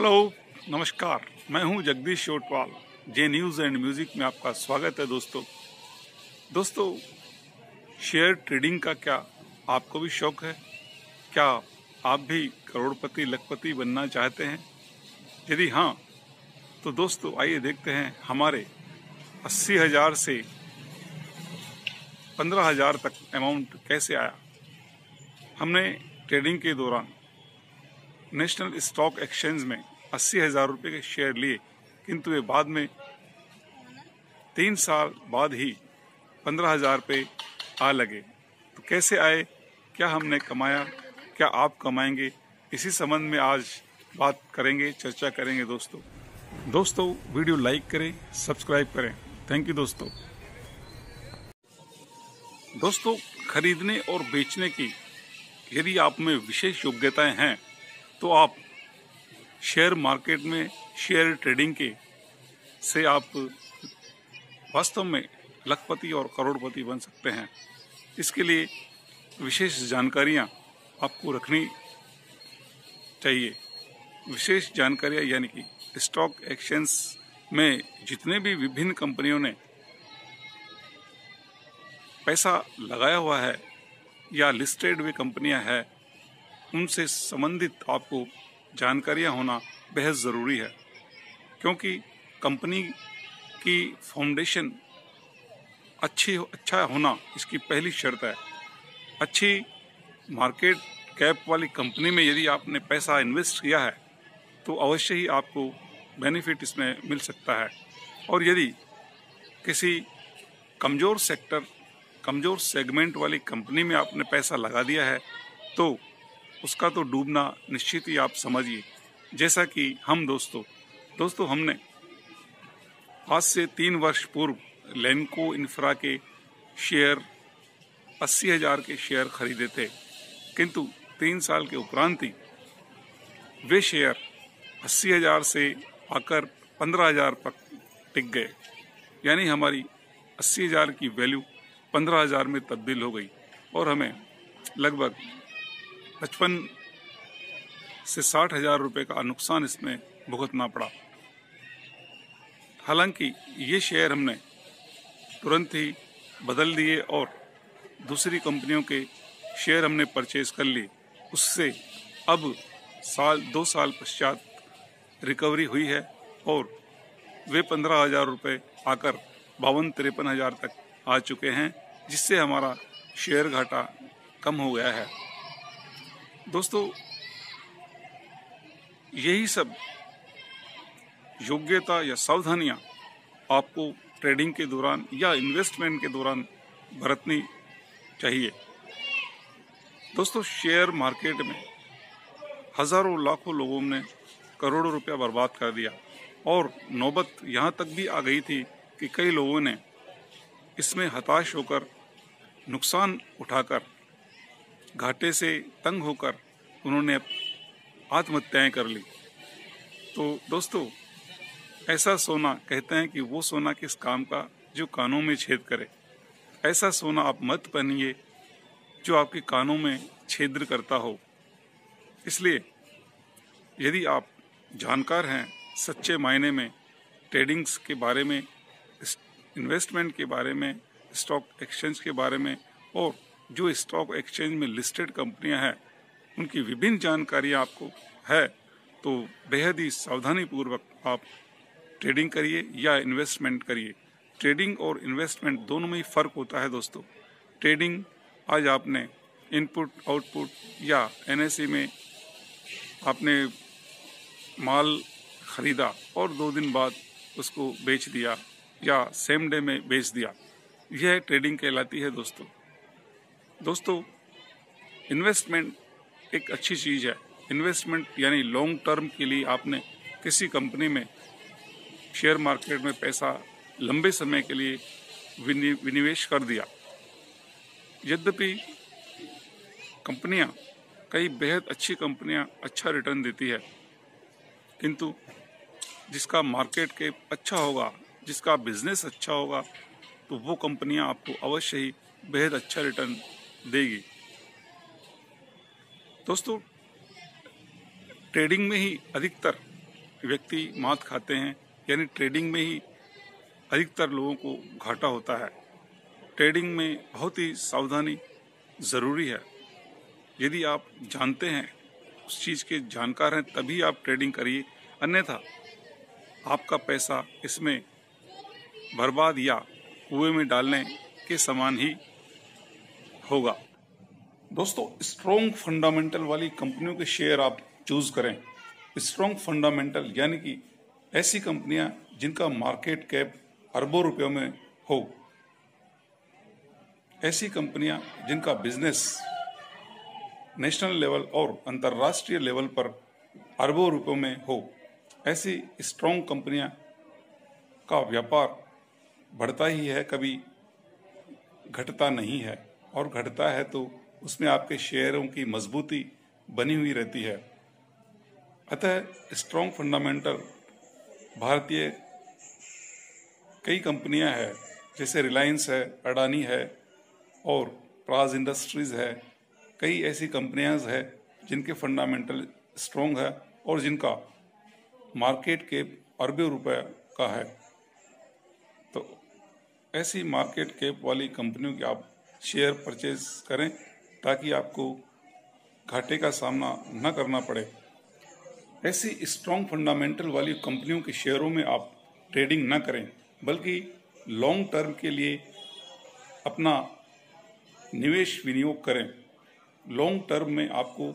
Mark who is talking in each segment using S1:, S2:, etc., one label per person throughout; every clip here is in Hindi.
S1: हेलो, नमस्कार। मैं हूं Jagdish Chotwal. J news and music में आपका स्वागत है दोस्तों, शेयर ट्रेडिंग का क्या आपको भी शौक है? क्या आप भी करोड़पति लखपति बनना चाहते हैं? यदि हाँ, तो दोस्तों आइए देखते हैं हमारे 80,000 से 15,000 तक अमाउंट कैसे आया। हमने ट्रेडिंग के दौरान नेशनल स्टॉक एक्सचेंज में 80,000 रुपये के शेयर लिए, किंतु वे बाद में 3 साल बाद ही 15,000 रुपये आ लगे। तो कैसे आए, क्या हमने कमाया, क्या आप कमाएंगे, इसी संबंध में आज बात करेंगे, चर्चा करेंगे दोस्तों वीडियो लाइक करें, सब्सक्राइब करें। थैंक यू दोस्तों, खरीदने और बेचने की यदि आप में विशेष योग्यताएं हैं तो आप शेयर मार्केट में शेयर ट्रेडिंग के से आप वास्तव में लखपति और करोड़पति बन सकते हैं। इसके लिए विशेष जानकारियां आपको रखनी चाहिए। विशेष जानकारियां यानी कि स्टॉक एक्सचेंज में जितने भी विभिन्न कंपनियों ने पैसा लगाया हुआ है या लिस्टेड हुई कंपनियां हैं, उनसे संबंधित आपको जानकारियां होना बेहद ज़रूरी है, क्योंकि कंपनी की फाउंडेशन अच्छा होना इसकी पहली शर्त है। अच्छी मार्केट कैप वाली कंपनी में यदि आपने पैसा इन्वेस्ट किया है तो अवश्य ही आपको बेनिफिट इसमें मिल सकता है। और यदि किसी कमज़ोर सेगमेंट वाली कंपनी में आपने पैसा लगा दिया है तो उसका तो डूबना निश्चित ही आप समझिए। जैसा कि हम दोस्तों हमने आज से 3 वर्ष पूर्व लैंको इंफ्रा के शेयर 80,000 के शेयर खरीदे थे, किंतु 3 साल के उपरांत ही वे शेयर 80,000 से आकर 15,000 तक टिक गए। यानी हमारी 80,000 की वैल्यू 15,000 में तब्दील हो गई और हमें लगभग 55 से 60,000 रुपये का नुकसान इसमें भुगतना पड़ा। हालांकि ये शेयर हमने तुरंत ही बदल दिए और दूसरी कंपनियों के शेयर हमने परचेज कर लिए। उससे अब 2 साल पश्चात रिकवरी हुई है और वे 15,000 रुपये आकर 52-53,000 तक आ चुके हैं, जिससे हमारा शेयर घाटा कम हो गया है। दोस्तों, यही सब योग्यता या सावधानियां आपको ट्रेडिंग के दौरान या इन्वेस्टमेंट के दौरान बरतनी चाहिए। दोस्तों, शेयर मार्केट में हजारों लाखों लोगों ने करोड़ों रुपया बर्बाद कर दिया और नौबत यहाँ तक भी आ गई थी कि कई लोगों ने इसमें हताश होकर, नुकसान उठाकर, घाटे से तंग होकर उन्होंने आत्महत्याएं कर ली। तो दोस्तों, ऐसा सोना, कहते हैं कि वो सोना किस काम का जो कानों में छेद करे। ऐसा सोना आप मत पहनिए जो आपके कानों में छेद करता हो। इसलिए यदि आप जानकार हैं सच्चे मायने में ट्रेडिंग्स के बारे में, इन्वेस्टमेंट के बारे में, स्टॉक एक्सचेंज के बारे में, और जो स्टॉक एक्सचेंज में लिस्टेड कंपनियां हैं उनकी विभिन्न जानकारियां आपको है, तो बेहद ही सावधानी पूर्वक आप ट्रेडिंग करिए या इन्वेस्टमेंट करिए। ट्रेडिंग और इन्वेस्टमेंट दोनों में ही फ़र्क होता है दोस्तों। ट्रेडिंग, आज आपने इनपुट आउटपुट या एनएसई में आपने माल खरीदा और 2 दिन बाद उसको बेच दिया या सेम डे में बेच दिया, यह ट्रेडिंग कहलाती है दोस्तों। इन्वेस्टमेंट एक अच्छी चीज़ है। इन्वेस्टमेंट यानी लॉन्ग टर्म के लिए आपने किसी कंपनी में शेयर मार्केट में पैसा लंबे समय के लिए विनिवेश कर दिया। यद्यपि कंपनियां, कई बेहद अच्छी कंपनियां अच्छा रिटर्न देती है, किंतु जिसका मार्केट कैप अच्छा होगा, जिसका बिजनेस अच्छा होगा, तो वो कंपनियां आपको अवश्य ही बेहद अच्छा रिटर्न देगी। दोस्तों, ट्रेडिंग में ही अधिकतर व्यक्ति मात खाते हैं, यानी ट्रेडिंग में ही अधिकतर लोगों को घाटा होता है। ट्रेडिंग में बहुत ही सावधानी ज़रूरी है। यदि आप जानते हैं, उस चीज़ के जानकार हैं, तभी आप ट्रेडिंग करिए, अन्यथा आपका पैसा इसमें बर्बाद या कुएं में डालने के समान ही होगा। दोस्तों, स्ट्रॉन्ग फंडामेंटल वाली कंपनियों के शेयर आप चूज करें। स्ट्रॉन्ग फंडामेंटल यानी कि ऐसी कंपनियां जिनका मार्केट कैप अरबों रुपयों में हो, ऐसी कंपनियां जिनका बिजनेस नेशनल लेवल और अंतर्राष्ट्रीय लेवल पर अरबों रुपयों में हो, ऐसी स्ट्रॉन्ग कंपनियां का व्यापार बढ़ता ही है, कभी घटता नहीं है, और घटता है तो उसमें आपके शेयरों की मजबूती बनी हुई रहती है। अतः स्ट्रॉन्ग फंडामेंटल भारतीय कई कंपनियां हैं, जैसे रिलायंस है, अडानी है और प्राज इंडस्ट्रीज है। कई ऐसी कंपनियां हैं जिनके फंडामेंटल स्ट्रॉन्ग है और जिनका मार्केट कैप अरबों रुपए का है। तो ऐसी मार्केट कैप वाली कंपनियों के आप शेयर परचेज करें, ताकि आपको घाटे का सामना न करना पड़े। ऐसी स्ट्रॉन्ग फंडामेंटल वाली कंपनियों के शेयरों में आप ट्रेडिंग न करें, बल्कि लॉन्ग टर्म के लिए अपना निवेश विनियोग करें। लॉन्ग टर्म में आपको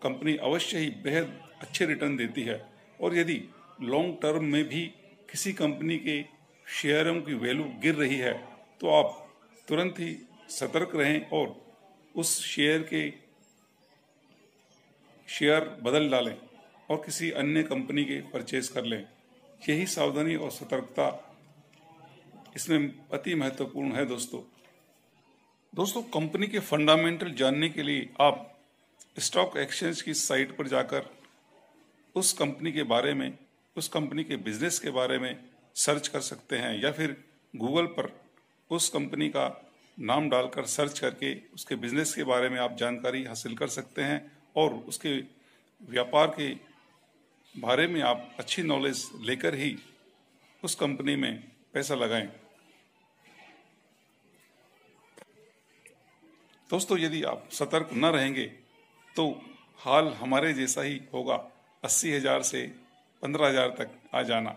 S1: कंपनी अवश्य ही बेहद अच्छे रिटर्न देती है, और यदि लॉन्ग टर्म में भी किसी कंपनी के शेयरों की वैल्यू गिर रही है, तो आप तुरंत ही सतर्क रहें और उस शेयर बदल डालें और किसी अन्य कंपनी के परचेज कर लें। यही सावधानी और सतर्कता इसमें अति महत्वपूर्ण है। दोस्तों, कंपनी के फंडामेंटल जानने के लिए आप स्टॉक एक्सचेंज की साइट पर जाकर उस कंपनी के बारे में, उस कंपनी के बिजनेस के बारे में सर्च कर सकते हैं, या फिर गूगल पर उस कंपनी का नाम डालकर सर्च करके उसके बिजनेस के बारे में आप जानकारी हासिल कर सकते हैं, और उसके व्यापार के बारे में आप अच्छी नॉलेज लेकर ही उस कंपनी में पैसा लगाएं। दोस्तों, यदि आप सतर्क न रहेंगे तो हाल हमारे जैसा ही होगा, 80,000 से 15,000 तक आ जाना।